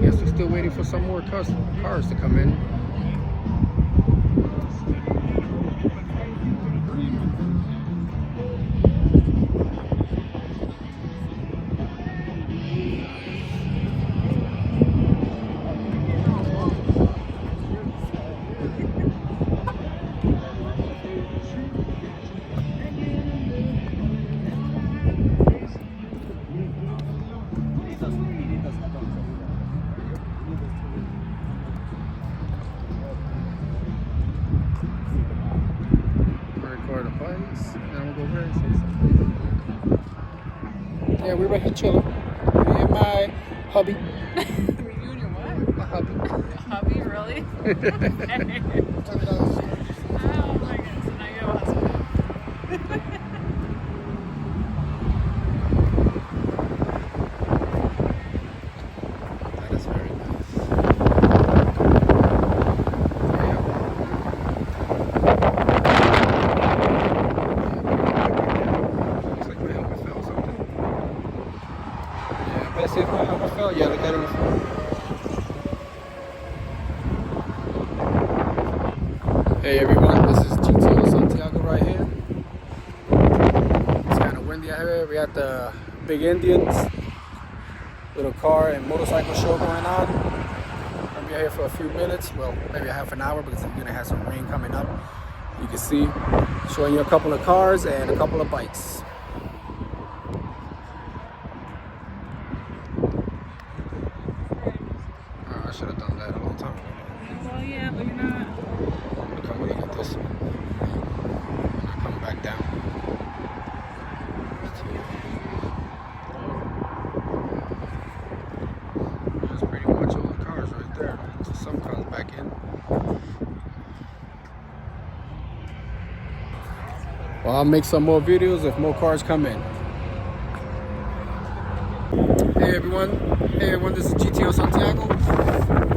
guess we're still waiting for some more cars to come in. Yeah, we were here chilling. Me and my hubby. You and your what? My hubby. Hubby, really? Okay. Oh my goodness, so now you have a husband. That is very nice. Looks like my helmet fell or something. Yeah, best if my helmet fell. Yeah, look at it. Hey everyone, this is GTO Santiago right here. It's kind of windy out here. We got the Big Indians little car and motorcycle show going on. I'll be here for a few minutes, well maybe a half an hour because we're gonna have some rain coming up. You can see, showing you a couple of cars and a couple of bikes. Oh, I should have done that a long time ago. Well, yeah, but you're not. Look at this. I'm not coming back down. That's pretty much all the cars right there. So some cars back in. Well, I'll make some more videos if more cars come in. Hey everyone, this is GTO Santiago.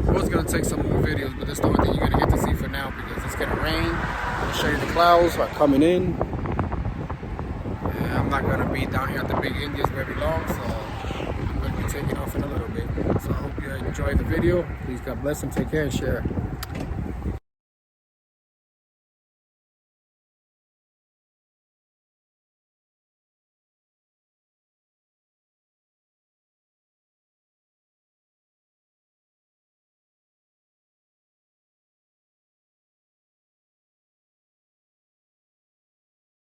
I was gonna take some more videos, but that's the only thing you're gonna get to see for now because it's gonna rain. I'll show you the clouds are coming in. I'm not gonna be down here at the Big Indians very long, so I'm gonna be taking off in a little bit. So I hope you enjoyed the video. Please God bless and take care and share.